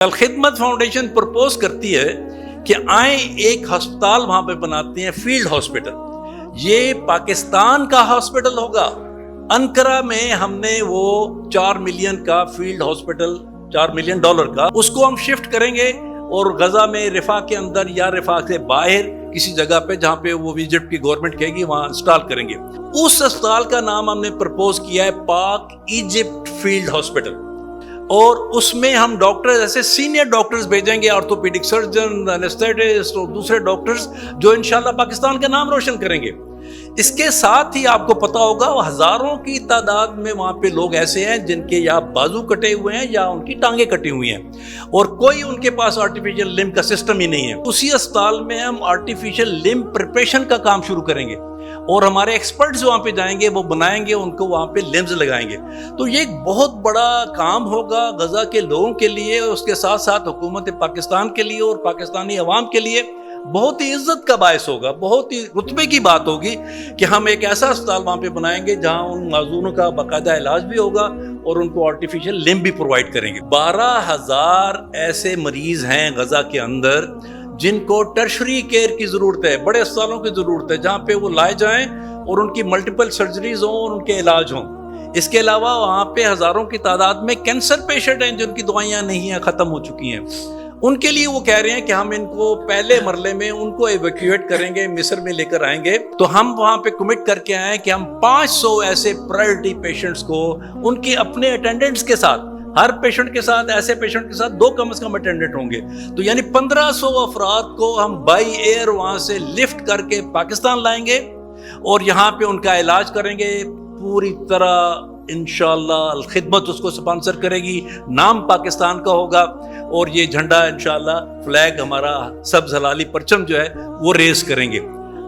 Alkhidmat foundation propose करती है कि आए एक अस्पताल वहां पे बनाते हैं, फील्ड हॉस्पिटल। ये पाकिस्तान का हॉस्पिटल होगा। अंकारा में हमने वो 4 मिलियन का फील्ड हॉस्पिटल, $4 मिलियन का, उसको हम शिफ्ट करेंगे और गजा में रिफा के अंदर या रिफा से बाहर किसी जगह पे जहाँ पे वो इजिप्ट की गवर्नमेंट कहेगी वहां इंस्टॉल करेंगे। उस अस्पताल का नाम हमने प्रपोज किया है पाक इजिप्ट फील्ड हॉस्पिटल, और उसमें हम डॉक्टर ऐसे सीनियर डॉक्टर्स भेजेंगे, ऑर्थोपेडिक सर्जन, एनेस्थेटिस्ट और दूसरे डॉक्टर्स जो इंशाल्लाह पाकिस्तान का नाम रोशन करेंगे। इसके साथ ही आपको पता होगा हजारों की तादाद में वहां पे लोग ऐसे हैं जिनके या बाजू कटे हुए हैं या उनकी टांगे कटी हुई हैं और कोई उनके पास आर्टिफिशियल लिम्ब का सिस्टम ही नहीं है। उसी अस्पताल में हम आर्टिफिशियल लिम्ब प्रिपरेशन का काम शुरू करेंगे और हमारे एक्सपर्ट्स वहां पे जाएंगे, वो बनाएंगे, उनको वहां पे लिम्स लगाएंगे। तो ये एक बहुत बड़ा काम होगा गजा के लोगों के लिए, उसके साथ साथ हुकूमत पाकिस्तान के लिए और पाकिस्तानी अवाम के लिए बहुत ही इज्जत का बायस होगा, बहुत ही रुतबे की बात होगी कि हम एक ऐसा अस्पताल वहां पे बनाएंगे जहां उन माजूरों का बाकायदा इलाज भी होगा और उनको आर्टिफिशियल लिम्ब भी प्रोवाइड करेंगे। 12,000 ऐसे मरीज हैं गजा के अंदर जिनको टर्शरी केयर की जरूरत है, बड़े अस्पतालों की जरूरत है जहां पे वो लाए जाएं और उनकी मल्टीपल सर्जरीज हों और उनके इलाज हों। इसके अलावा वहां पे हजारों की तादाद में कैंसर पेशेंट हैं जिनकी दवाइयां नहीं हैं, खत्म हो चुकी हैं। उनके लिए वो कह रहे हैं कि हम इनको पहले मरले में उनको एवैक्यूएट करेंगे, मिस्र में लेकर आएंगे। तो हम वहां पे कमिट करके आए कि हम 500 ऐसे प्रायोरिटी पेशेंट्स को उनके अपने अटेंडेंट्स के साथ, हर पेशेंट के साथ, ऐसे पेशेंट के साथ 2 कम से कम अटेंडेंट होंगे, तो यानी 1500 अफराद को हम बाई एयर वहां से लिफ्ट करके पाकिस्तान लाएंगे और यहाँ पे उनका इलाज करेंगे पूरी तरह। इंशाअल्लाह अलखिदमत उसको स्पॉन्सर करेगी, नाम पाकिस्तान का होगा और ये झंडा इंशाअल्लाह फ्लैग हमारा सब्ज हलाली परचम जो है वो रेस करेंगे।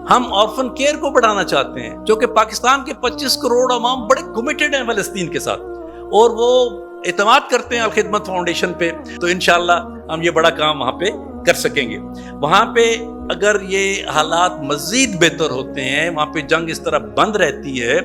हम ऑर्फन केयर को बढ़ाना चाहते हैं, जो कि पाकिस्तान के 25 करोड़ अवाम बड़े कमिटेड हैं फलस्तीन के साथ और वो एतमाद करते हैं अलखिदमत फाउंडेशन पे। तो इंशाअल्लाह हम ये बड़ा काम वहाँ पे कर सकेंगे। वहाँ पे अगर ये हालात मजीद बेहतर होते हैं, वहाँ पे जंग इस तरह बंद रहती है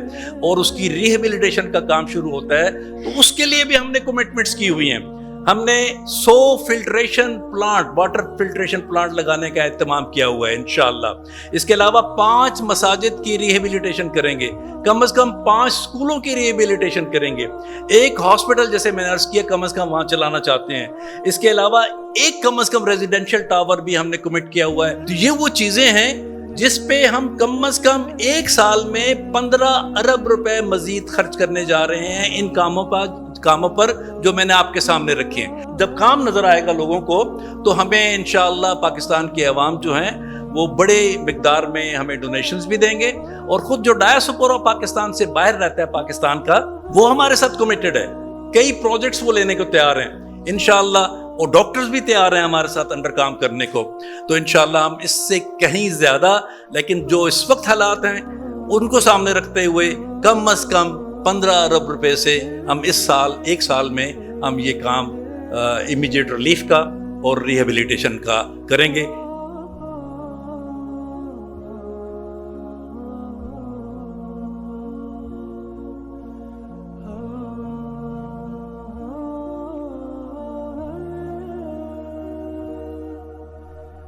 और उसकी रिहेबिलिटेशन का काम शुरू होता है, तो उसके लिए भी हमने कमिटमेंट्स की हुई हैं। हमने 100 filtration plant, water filtration plant लगाने का एहतमाम किया हुआ है इंशाअल्लाह। इसके अलावा 5 मसाजिद की रिहेबिलिटेशन करेंगे, कम से कम 5 स्कूलों की रिहेबिलिटेशन करेंगे, 1 हॉस्पिटल जैसे मैंने अर्ज किया कम से कम वहां चलाना चाहते हैं। इसके अलावा एक कम से कम रेजिडेंशियल टावर भी हमने कमिट किया हुआ है। तो ये वो चीजें हैं जिस पे हम कम से कम 1 साल में 15 अरब रुपए मजीद खर्च करने जा रहे हैं इन कामों पर जो मैंने आपके सामने रखे हैं। जब काम नजर आएगा लोगों को तो हमें इंशाअल्लाह पाकिस्तान के अवाम जो हैं वो बड़े मिकदार में हमें डोनेशंस भी देंगे और खुद जो डायस्पोरा पाकिस्तान से बाहर रहता है पाकिस्तान का, वो हमारे साथ कमिटेड है। कई प्रोजेक्ट्स वो लेने को तैयार हैं इंशाअल्लाह, और डॉक्टर्स भी तैयार हैं हमारे साथ अंडर काम करने को। तो इंशाअल्लाह हम इससे कहीं ज्यादा, लेकिन जो इस वक्त हालात हैं उनको सामने रखते हुए कम से कम 15 अरब रुपए से हम इस साल, 1 साल में हम ये काम इमीडिएट रिलीफ का और रिहेबिलिटेशन का करेंगे।